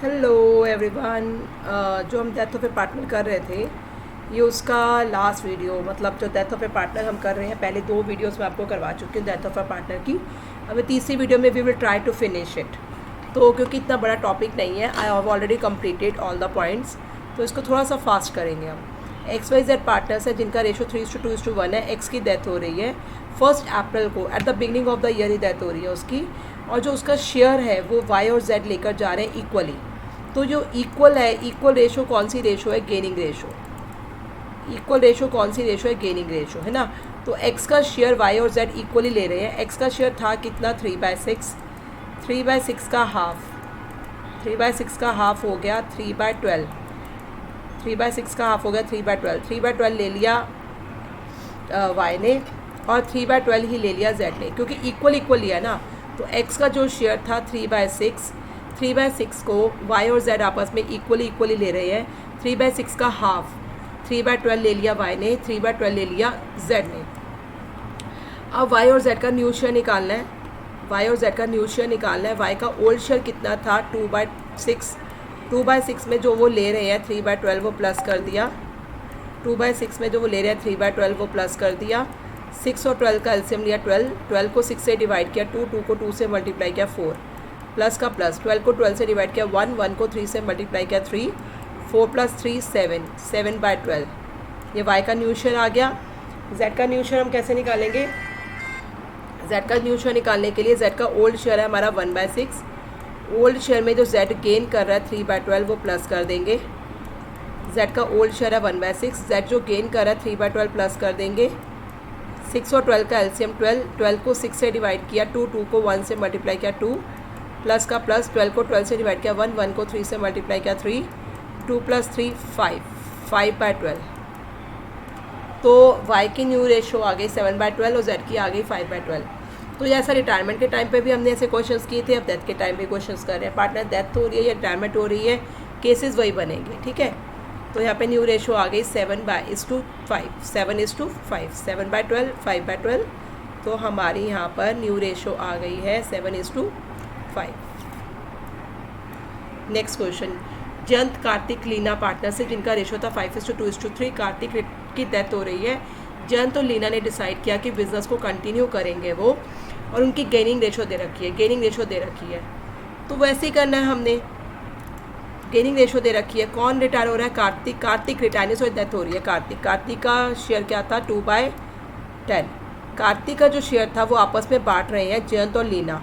Hello everyone. जो हम death of A partner कर रहे थे, ये उसका लास्ट वीडियो, मतलब जो डेथ ऑफ ए पार्टनर हम कर रहे हैं, पहले 2 वीडियोस मैं आपको करवा चुकी हूँ डेथ ऑफ ए पार्टनर की। अब तीसरी वीडियो में we will try to finish it. तो क्योंकि इतना बड़ा टॉपिक नहीं है, I have already completed all the points, तो इसको थोड़ा सा फास्ट करेंगे हम। XYZ पार्टनर्स है जिनका रेशो 3:2:1 है। एक्स की डेथ हो रही है 1 अप्रैल को, at the beginning of the year he death हो रही है उसकी, और जो उसका शेयर है वो Y और Z लेकर जा रहे हैं इक्वली। तो जो इक्वल है, इक्वल रेशो कौन सी रेशो है? Gaining ratio. इक्वल रेशो कौन सी रेशो है? गेनिंग रेशो, है ना। तो x का शेयर y और z इक्वली ले रहे हैं। x का शेयर था कितना? 3/6। 3/6 का हाफ, 3/6 का हाफ हो गया 3/12। 3/6 का हाफ हो गया 3/12। 3/12 ले लिया y ने, और 3/12 ही ले लिया z ने, क्योंकि इक्वल इक्वल लिया ना। तो x का जो शेयर था 3/6, 3/6 को y और z आपस में इक्वली ले रहे हैं। 3/6 का हाफ 3/12 ले लिया y ने, 3/12 ले लिया z ने। अब y और z का न्यू शेयर निकालना है। y और z का न्यू शेयर निकालना है। y का ओल्ड शेयर कितना था? 2/6। 2/6 में जो वो ले रहे हैं 3/12 वो प्लस कर दिया। 2/6 में जो वो ले रहे हैं 3/12 वो प्लस कर दिया। 6 और 12 का एलसीएम लिया 12। 12 को 6 से डिवाइड किया 2, 2 को 2 से मल्टीप्लाई किया 4, प्लस का प्लस। 12 को 12 से डिवाइड किया 1, 1 को 3 से मल्टीप्लाई किया 3, 4 + 3 7, 7/12। ये y का न्यू शेयर आ गया। z का न्यू शेयर हम कैसे निकालेंगे? z का न्यू शेयर निकालने के लिए z का ओल्ड शेयर है हमारा 1/6। ओल्ड शेयर में जो z गेन कर रहा है 3/12 वो प्लस कर देंगे। z का ओल्ड शेयर है 1/6, z जो गेन कर रहा है 3/12 प्लस कर देंगे। 6 और 12 का एलसीएम 12। 12 को 6 से डिवाइड किया 2, 2 को 1 से मल्टीप्लाई किया 2, प्लस का प्लस। 12 को 12 से डिवाइड किया 1, 1 को 3 से मल्टीप्लाई किया 3, 2 + 3 5, 5/12। तो y की न्यू रेशो आ गई 7/12 और z की आ गई 5/12। तो ये ऐसा रिटायरमेंट के टाइम पे भी हमने ऐसे क्वेश्चंस किए थे, अब डेथ के टाइम भी क्वेश्चंस कर रहे हैं। पार्टनर डेथ हो रही है या रिटायरमेंट हो रही है, केसेस वही बनेंगे, ठीक है। तो यहाँ पे न्यू रेशो आ गई 7/5, 7/5, 7/12, 5/12। तो हमारी यहाँ पर न्यू रेशो आ गई है 7/5। Next question, Jayant Kartik Leena partner से जिनका रेशो था 5:2:3। कार्तिक की डेथ हो रही है। जयंत और लीना ने डिसाइड किया कि बिजनेस को कंटिन्यू करेंगे वो, और उनकी गेनिंग रेशो दे रखी है, गेनिंग रेशो दे रखी है। तो वैसे ही करना है हमने। गेनिंग रेशो दे रखी है। कौन रिटायर हो रहा है? कार्तिक। कार्तिक रिटायर से डेथ हो रही है। कार्तिक का शेयर क्या था? 2/10। कार्तिक का जो शेयर था वो आपस में बांट रहे हैं जयंत और लीना।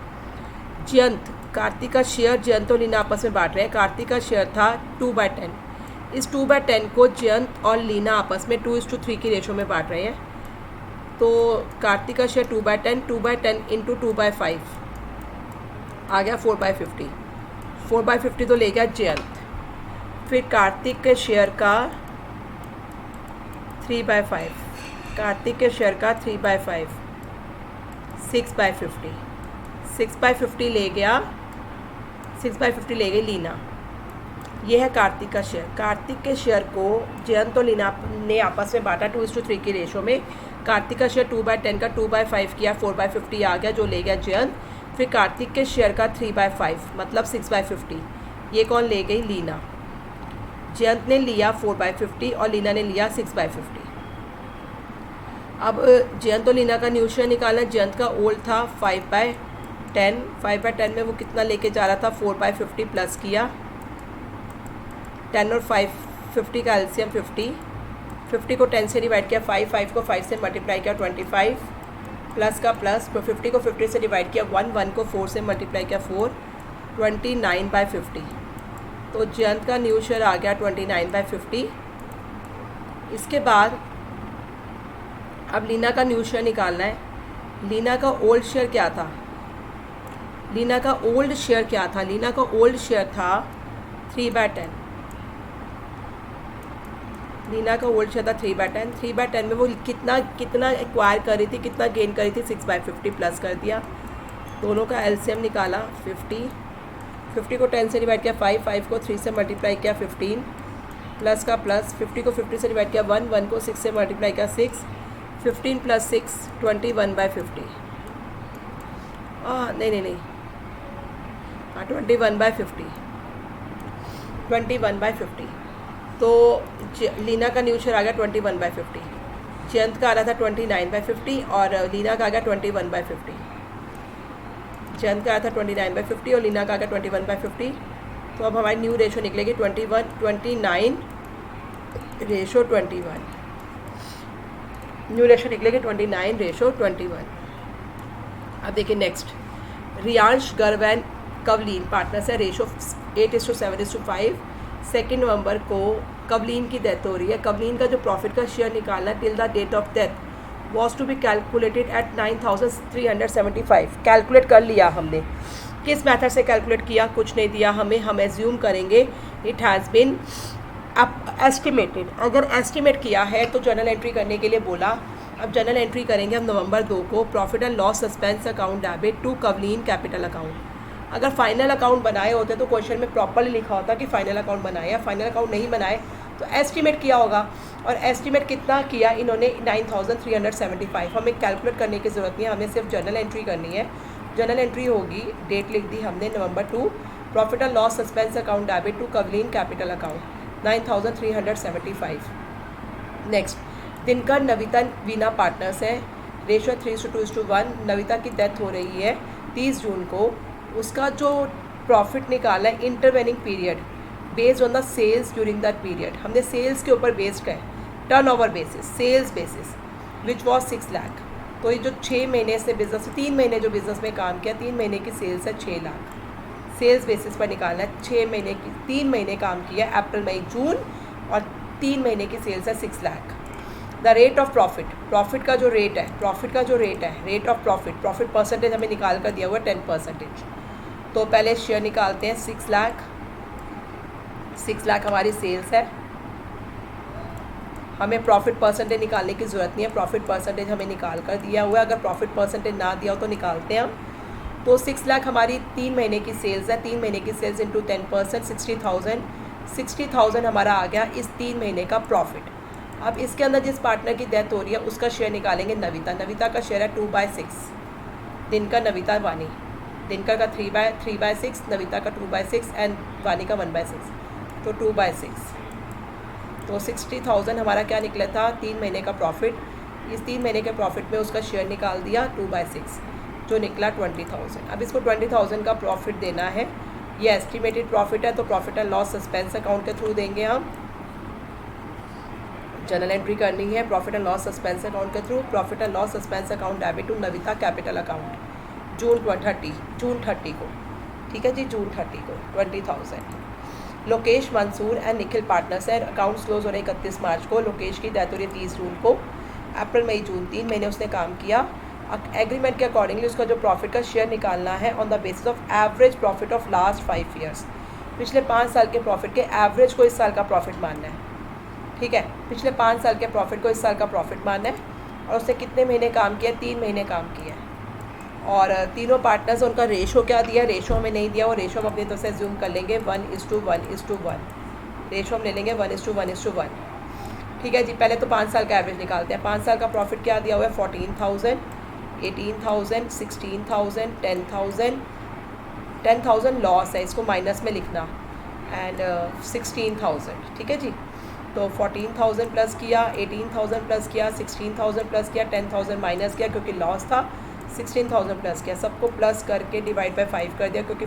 कार्तिक का शेयर जयंत और लीना आपस में बांट रहे हैं। कार्तिक का शेयर था 2/10। इस 2/10 को जयंत और लीना आपस में 2:3 की रेशो में बांट रहे हैं। तो कार्तिक का शेयर 2/10, 2/10 इंटू 2/5 आ गया 4/50। 4/50 तो ले गया जयंत। फिर कार्तिक के शेयर का 3/5, कार्तिक के शेयर का 3/5, 6/50, 6/50 ले गया, 6/50 ले गई लीना। ये है कार्तिक का शेयर। कार्तिक के शेयर को जयंत और लीना ने आपस में बांटा 2:3 की रेशो में। कार्तिक का शेयर 2/10 का 2/5 किया, 4/50 आ गया, जो ले गया जयंत। फिर कार्तिक के शेयर का 3/5 मतलब 6/50, ये कौन ले गई? लीना। जयंत ने लिया 4/50 और लीना ने लिया 6/50। अब जयंत और लीना का न्यू शेयर निकालना। जयंत का ओल्ड था 5/10। 5/10 में वो कितना लेके जा रहा था? 4/50 प्लस किया। 10 और 5, 50 का एलसीएम 50। 50 को 10 से डिवाइड किया 5, 5 को 5 से मल्टीप्लाई किया 25, प्लस का प्लस। 50 को 50 से डिवाइड किया 1, 1 को 4 से मल्टीप्लाई किया 4, 29/50। तो जयंत का न्यू शेयर आ गया 29/50। इसके बाद अब लीना का न्यू शेयर निकालना है। लीना का ओल्ड शेयर क्या था? लीना का ओल्ड शेयर क्या था? लीना का ओल्ड शेयर था 3/10। लीना का ओल्ड शेयर था 3/10। 3/10 में वो कितना एक्वायर कर रही थी, कितना गेन कर रही थी? 6/50 प्लस कर दिया। दोनों का एलसीएम निकाला 50। 50 को 10 से डिवाइड किया 5, 5 को 3 से मल्टीप्लाई किया 15, प्लस का प्लस। 50 को 50 से डिवाइड किया 1, 1 को 6 से मल्टीप्लाई किया 6, 15 + 6 21/50। नहीं, हाँ 21/50। 21/50। तो लीना का न्यू शेयर आ गया 21/50, जयंत का आ रहा था 29/50 और लीना का आ गया 21/50। जयंत का आया था 29/50 और लीना का आ गया 21/50। तो अब हमारी न्यू रेशो निकलेगी 29/21। न्यू रेशो निकलेगी 29/21। अब देखिए नेक्स्ट, रियांश गर्व एंड कवलीन पार्टनर्स है, रेशो 8:7:5। 2 नवंबर को कवलीन की डेथ हो रही है। कवलीन का जो प्रॉफिट का शेयर निकालना till the date of death was to be calculated at 9,375। Calculate कर लिया हमने। किस मेथड से कैलकुलेट किया? कुछ नहीं दिया हमें, हम एज्यूम करेंगे इट हैज़ बिन एस्टिमेटेड। अगर एस्टिमेट किया है तो जर्नल एंट्री करने के लिए बोला। अब जर्नल एंट्री करेंगे हम नवंबर 2 को, profit and loss suspense account debit to Kavleen capital account. अगर फाइनल अकाउंट बनाए होते तो क्वेश्चन में प्रॉपरली लिखा होता कि फाइनल अकाउंट बनाए, या फाइनल अकाउंट नहीं बनाए तो एस्टिमेट किया होगा। और एस्टिमेट कितना किया इन्होंने? 9,375। हमें कैलकुलेट करने की ज़रूरत नहीं है, हमें सिर्फ जर्नल एंट्री करनी है। जर्नल एंट्री होगी, डेट लिख दी हमने नवंबर 2, profit and loss suspense account debit to Kavleen capital account 9,375। Next, Dinkar Navita Veena partners है, रेशो 3:2:1। नविता की डेथ हो रही है 30 जून को। उसका जो प्रॉफिट निकाला है intervening period based on the sales during that period, हमने सेल्स के ऊपर बेस्ड है, turnover basis, sales basis, which was 6 lakh. तो ये जो 6 महीने से बिजनेस, 3 महीने जो बिज़नेस में काम किया, 3 महीने की सेल्स है 6 लाख। सेल्स बेसिस पर निकालना है। 6 महीने की, 3 महीने काम किया, अप्रैल मई जून, और 3 महीने की सेल्स है 6 lakh. The rate of profit, profit का जो रेट है, प्रॉफिट का जो रेट है, rate of profit, profit percentage हमें निकाल कर दिया हुआ 10%। तो पहले शेयर निकालते हैं 6 लाख। 6 लाख हमारी सेल्स है, हमें प्रॉफिट परसेंटेज निकालने की ज़रूरत नहीं है, प्रॉफिट परसेंटेज हमें निकाल कर दिया हुआ है। अगर प्रॉफिट परसेंटेज ना दिया हो तो निकालते हैं हम। तो 6 लाख हमारी 3 महीने की सेल्स है, 3 महीने की सेल्स इंटू 10%, 60,000। 60,000 हमारा आ गया इस 3 महीने का प्रॉफिट। अब इसके अंदर जिस पार्टनर की डेथ हो रही है उसका शेयर निकालेंगे नविता। नविता का शेयर है 2/6, दिनकर नविता वानी। दिनकर का 3/6, नविता का 2/6 एंड वानी का 1/6, तो 2/6। तो 60,000 हमारा क्या निकला था? 3 महीने का प्रॉफिट। इस 3 महीने के प्रॉफिट में उसका शेयर निकाल दिया 2/6, जो निकला 20,000। अब इसको 20,000 का प्रॉफिट देना है। ये एस्टिमेटेड प्रॉफिट है, तो profit and loss suspense account के थ्रू देंगे हम। जर्नल एंट्री करनी है profit and loss suspense account के through. Profit and loss suspense account debit to Navita capital account June 30 को, ठीक है जी, जून 30 को 20,000। लोकेश मंसूर एंड निखिल पार्टनर्स है, अकाउंट्स क्लोज हो रहे 31 मार्च को। लोकेश की डेथ हो रही है 30 जून को। अप्रैल मई जून 3 महीने उसने काम किया। एग्रीमेंट के अकॉर्डिंगली उसका जो प्रॉफिट का शेयर निकालना है on the basis of average profit of last 5 years. पिछले 5 साल के प्रॉफिट के एवरेज को इस साल का प्रॉफिट मानना है, ठीक है। पिछले 5 साल के प्रॉफिट को इस साल का प्रॉफिट मानना है। और उसने कितने महीने काम किया? 3 महीने काम किया है। और तीनों पार्टनर्स, उनका रेशो क्या दिया? रेशो हमें नहीं दिया, वो रेशो हम अपनी तरफ से जूम कर लेंगे 1:1:1। रेशो हम ले लेंगे 1:1:1, ठीक है जी। पहले तो 5 साल का एवरेज निकालते हैं। 5 साल का प्रॉफिट क्या दिया हुआ है? 14,000, 18,000, 16,000, 10,000। 10,000 लॉस है, इसको माइनस में लिखना, एंड 16,000, ठीक है जी। तो 14,000 प्लस किया, 18,000 प्लस किया, 16,000 प्लस किया, 10,000 माइनस किया क्योंकि लॉस था, 16,000 प्लस किया, सबको प्लस करके डिवाइड बाय 5 कर दिया क्योंकि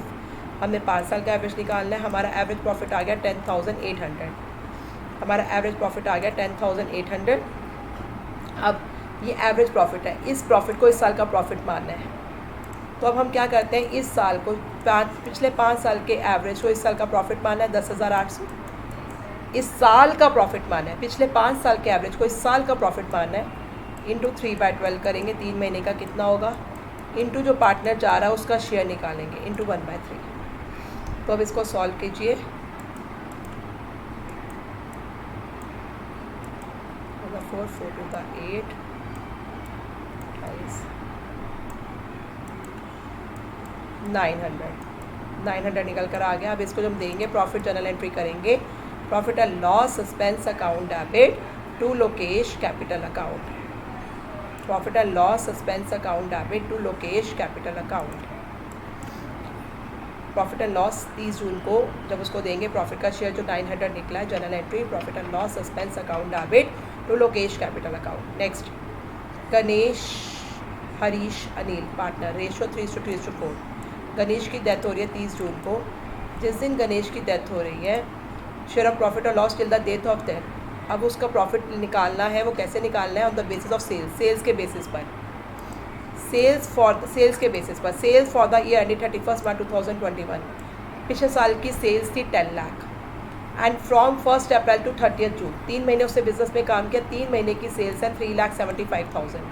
हमने 5 साल का एवरेज निकालना है। हमारा एवरेज प्रॉफिट आ गया 10,800। हमारा एवरेज प्रॉफिट आ गया 10,800। अब ये एवरेज प्रॉफिट है, इस प्रॉफिट को इस साल का प्रॉफिट मानना है। तो अब हम क्या करते हैं, इस साल को पिछले 5 साल के एवरेज को इस साल का प्रॉफिट मानना है 10,800। इस साल का प्रॉफिट मानना है, पिछले 5 साल के एवरेज को इस साल का प्रॉफिट मानना है, इंटू 3/12 करेंगे, 3 महीने का कितना होगा, इंटू जो पार्टनर जा रहा है उसका शेयर निकालेंगे, इंटू 1/3। तो अब इसको सॉल्व कीजिए। 4 4 2 का 8, 900 निकल कर आ गया। अब इसको जब देंगे प्रॉफिट जर्नल एंट्री करेंगे, profit and loss suspense account debit to Lokesh capital account. Profit and loss suspense account debit to Lokesh capital account. Profit and loss 30 जून को जब उसको देंगे प्रॉफिट का शेयर जो 900 निकला है, journal entry profit and loss suspense account debit to Lokesh capital account. Next Ganesh Harish Anil partner, ratio 3:3:4। Ganesh की डेथ हो रही है 30 जून को। जिस दिन गणेश की डेथ हो रही है, शेयर ऑफ प्रॉफिट और loss till the death of death. अब उसका प्रॉफिट निकालना है, वो कैसे निकालना है? On the basis of sales, sales के बेसिस पर, सेल्स के बेसिस पर। Sales for the year ended 31 March 2021, पिछले साल की सेल्स थी 10 lakh and from 1 April to 30 June 3 महीने उससे बिजनेस में काम किया, 3 महीने की सेल्स है 3,75,000।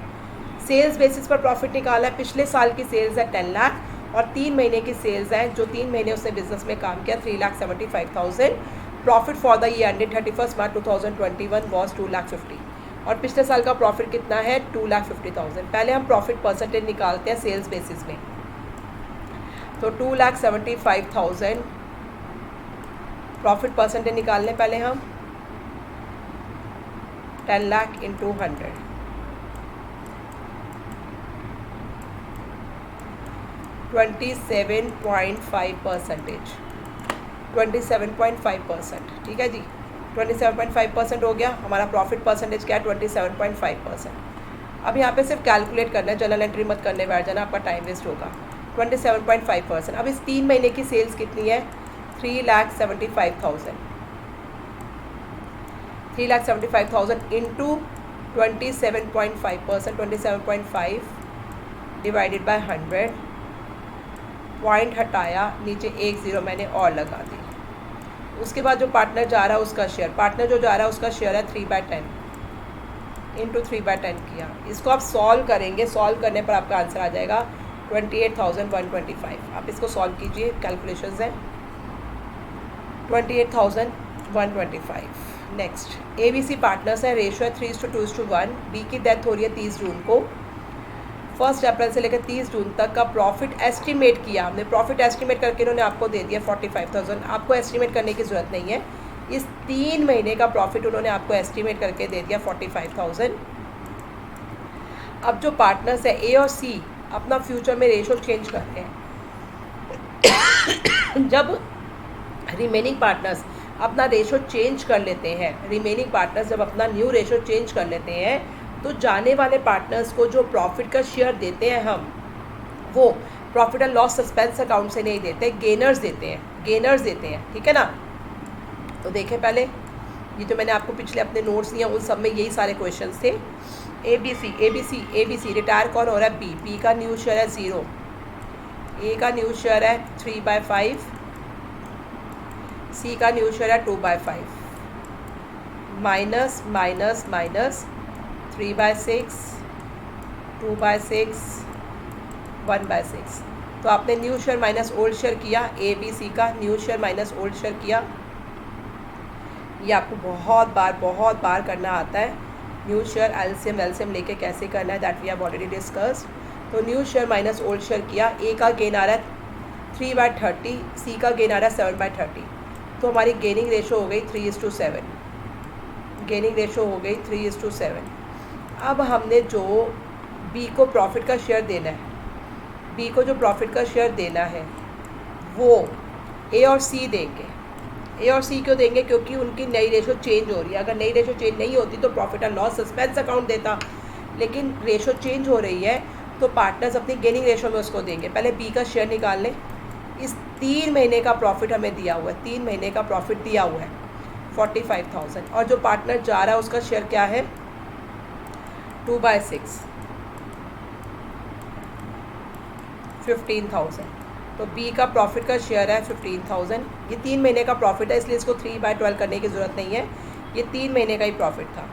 सेल्स बेसिस पर प्रॉफिट निकाला है, पिछले साल की सेल्स है 10 लाख और 3 महीने की सेल्स है जो 3 महीने उसने बिजनेस में काम किया 3,75,000। Profit for the year ended 31 March 2021 was 2,50,000 और पिछले साल का प्रॉफिट कितना है 2,50,000। पहले हम प्रॉफिट परसेंटेज निकालते हैं सेल्स बेसिस में, तो 2,75,000 प्रॉफिट परसेंटेज निकालने पहले हम 10 लाख इंटू 100, 27.5%, 27.5%। ठीक है जी, 27.5% हो गया। हमारा प्रॉफिट परसेंटेज क्या है 27.5%। अब यहाँ पे सिर्फ कैलकुलेट करना है, जर्नल एंट्री मत करने बैठ जाना, आपका टाइम वेस्ट होगा। 27.5%। अब इस 3 महीने की सेल्स कितनी है 3,75,000, 3,75,000 इंटू 27.5%, 27.5 डिवाइडेड बाय 100, पॉइंट हटाया, नीचे 1 0 मैंने और लगा दी। उसके बाद जो पार्टनर जा रहा है उसका शेयर, पार्टनर जो जा रहा है उसका शेयर है 3/10 इंटू 3/10 किया। इसको आप सॉल्व करेंगे, सॉल्व करने पर आपका आंसर आ जाएगा 28,125। आप इसको सॉल्व कीजिए, कैलकुलेशंस हैं 28,125। नेक्स्ट ABC पार्टनर्स है, रेशो है 3:2:1। बी की डेथ हो रही है 30 जून को। 1 अप्रैल से लेकर 30 जून तक का प्रॉफिट एस्टिमेट किया हमने, प्रॉफिट एस्टिमेट करके इन्होंने आपको दे दिया 45,000। आपको एस्टिमेट करने की ज़रूरत नहीं है, इस 3 महीने का प्रॉफिट उन्होंने आपको एस्टिमेट करके दे दिया 45,000। अब जो पार्टनर्स है A और C अपना फ्यूचर में रेशो चेंज करते हैं। जब रिमेनिंग पार्टनर्स अपना रेशो चेंज कर लेते हैं, रिमेनिंग पार्टनर्स जब अपना न्यू रेशो चेंज कर लेते हैं, तो जाने वाले पार्टनर्स को जो प्रॉफिट का शेयर देते हैं हम, वो profit and loss suspense account से नहीं देते, गेनर्स देते हैं, गेनर्स देते हैं। ठीक है ना? तो देखें पहले, ये जो मैंने आपको पिछले अपने नोट्स दिए उन सब में यही सारे क्वेश्चंस थे। ABC रिटायर कौन हो रहा है? B का न्यू शेयर है 0, A का न्यू शेयर है 3/5, C का न्यू शेयर है 2/5, माइनस माइनस माइनस 3/6, 2/6, 1/6। तो आपने new share minus old share किया, ABC का new share minus old share किया। ये आपको बहुत बार करना आता है। न्यू शेयर एलसीएम लेके कैसे करना है, that we have already discussed. तो new share minus old share किया। A का गेन आ रहा है 3/30, C का गेन आ रहा है 7/30। तो हमारी गेनिंग रेशो हो गई 3:7, गेनिंग रेशो हो गई 3:7। अब हमने जो B को प्रॉफिट का शेयर देना है, B को जो प्रॉफिट का शेयर देना है वो A और C देंगे। A और C क्यों देंगे? क्योंकि उनकी नई रेशो चेंज हो रही है। अगर नई रेशो चेंज नहीं होती तो profit and loss suspense account देता, लेकिन रेशो चेंज हो रही है तो पार्टनर्स अपनी गेनिंग रेशो में उसको देंगे। पहले B का शेयर निकाल लें। इस 3 महीने का प्रॉफिट हमें दिया हुआ है, 3 महीने का प्रॉफिट दिया हुआ है 45,000 और जो पार्टनर जा रहा है उसका शेयर क्या है 2/6, 15,000। तो B का प्रॉफिट का शेयर है 15,000। ये 3 महीने का प्रॉफिट है, इसलिए इसको 3/12 करने की ज़रूरत नहीं है, ये 3 महीने का ही प्रॉफिट था।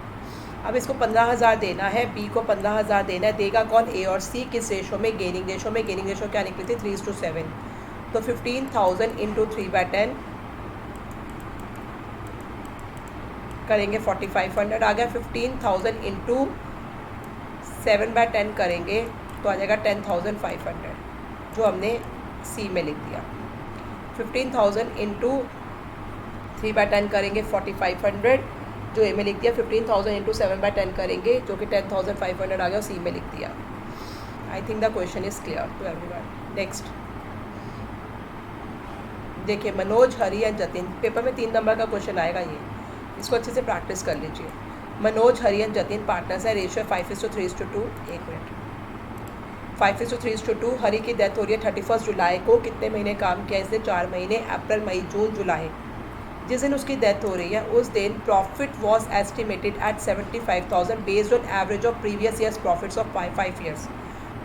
अब इसको 15,000 देना है, B को 15,000 देना है। देगा कौन? A और C। किस रेशो में? गेनिंग रेशो में। गेनिंग रेशो क्या निकली थी 3:7। तो 15,000 इंटू 3/10 करेंगे 4,500 आ गया। 15,000 इंटू 7/10 करेंगे तो आ जाएगा 10,500, जो हमने C में लिख दिया। 15,000 इंटू 3/10 करेंगे 4,500, जो A में लिख दिया। 15,000 इंटू 7/10 करेंगे जो कि 10,500 आ गया, C में लिख दिया। I think the question is clear to everyone. Next देखिए मनोज, हरी एंड जतिन, पेपर में 3 नंबर का क्वेश्चन आएगा ये, इसको अच्छे से प्रैक्टिस कर लीजिए। मनोज, हरी एंड जतिन पार्टनर्स है, रेशियो 5:3:2। 1 मिनट, 5:3:2। हरी की डेथ हो रही है 31 जुलाई को। कितने महीने काम किया इसने? 4 महीने, अप्रैल, मई, जून, जुलाई। जिस दिन उसकी डेथ हो रही है उस दिन profit was estimated at 75,000 based on average of previous years profits of 5 years.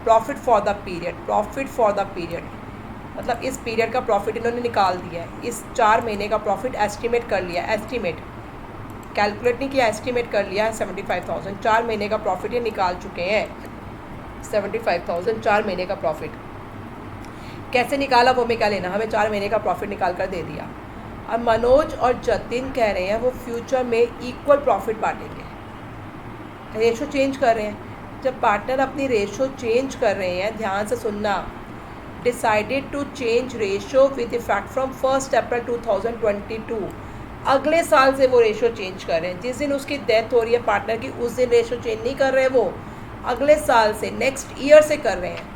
Profit for the period, मतलब इस पीरियड का प्रॉफिट इन्होंने निकाल दिया है। इस 4 महीने का प्रॉफिट एस्टिमेट कर लिया, एस्टिमेट कैलकुलेट नहीं किया, एस्टिमेट कर लिया है 75,000। 4 महीने का प्रॉफिट ये निकाल चुके हैं 75,000, 4 महीने का प्रॉफिट। कैसे निकाला वो हमें क्या लेना, हमें 4 महीने का प्रॉफिट निकाल कर दे दिया। अब मनोज और जतिन कह रहे हैं वो फ्यूचर में इक्वल प्रॉफिट बांटेंगे, रेशो चेंज कर रहे हैं। जब पार्टनर अपनी रेशो चेंज कर रहे हैं, ध्यान से सुनना, decided to change ratio with effect from 1 April 2022। अगले साल से वो रेशो चेंज कर रहे हैं। जिस दिन उसकी डेथ हो रही है पार्टनर की, उस दिन रेशो चेंज नहीं कर रहे, वो अगले साल से, नेक्स्ट ईयर से कर रहे हैं।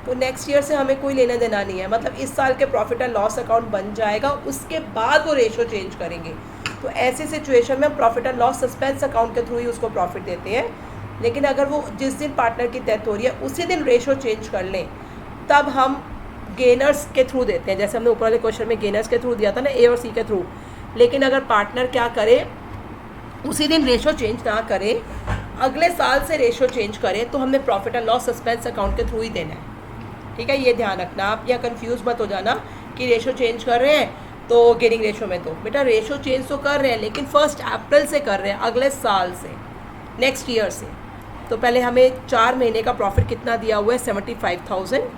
तो नेक्स्ट ईयर से हमें कोई लेना देना नहीं है, मतलब इस साल के प्रॉफिट एंड लॉस अकाउंट बन जाएगा, उसके बाद वो रेशो चेंज करेंगे। तो ऐसी सिचुएशन में हम profit and loss suspense account के थ्रू ही उसको प्रॉफिट देते हैं। लेकिन अगर वो जिस दिन पार्टनर की डेथ हो रही है उसी दिन रेशो चेंज कर लें, तब हम गेनर्स के थ्रू देते हैं। जैसे हमने ऊपर वाले क्वेश्चन में गेनर्स के थ्रू दिया था ना, ए और सी के थ्रू। लेकिन अगर पार्टनर क्या करे, उसी दिन रेशो चेंज ना करे, अगले साल से रेशो चेंज करें, तो हमने profit and loss suspense account के थ्रू ही देना है। ठीक है, ये ध्यान रखना आप, या कंफ्यूज मत हो जाना कि रेशो चेंज कर रहे हैं तो गेनिंग रेशो में। तो बेटा रेशो चेंज तो कर रहे हैं, लेकिन 1 अप्रैल से कर रहे हैं, अगले साल से, नेक्स्ट ईयर से। तो पहले हमें 4 महीने का प्रॉफिट कितना दिया हुआ है? 75,000।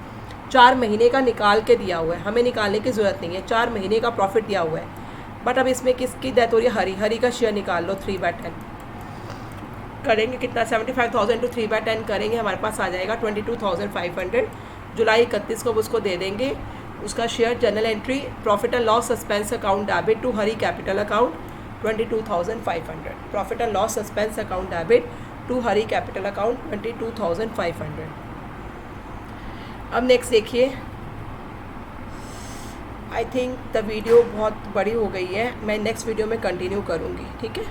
4 महीने का निकाल के दिया हुआ है, हमें निकालने की ज़रूरत नहीं है, 4 महीने का प्रॉफिट दिया हुआ है। बट अब इसमें किसकी डेथ हो रही है? हरी का शेयर निकाल लो, 3/10 करेंगे कितना? 75,000 to 3/10 करेंगे, हमारे पास आ जाएगा 22,500। जुलाई 31 को उसको दे देंगे उसका share. General entry profit and loss suspense account debit to Hari capital account 22,500। Profit and loss suspense account debit to Hari capital account 22,500। अब नेक्स्ट देखिए, आई थिंक द वीडियो बहुत बड़ी हो गई है, मैं नेक्स्ट वीडियो में कंटिन्यू करूँगी। ठीक है।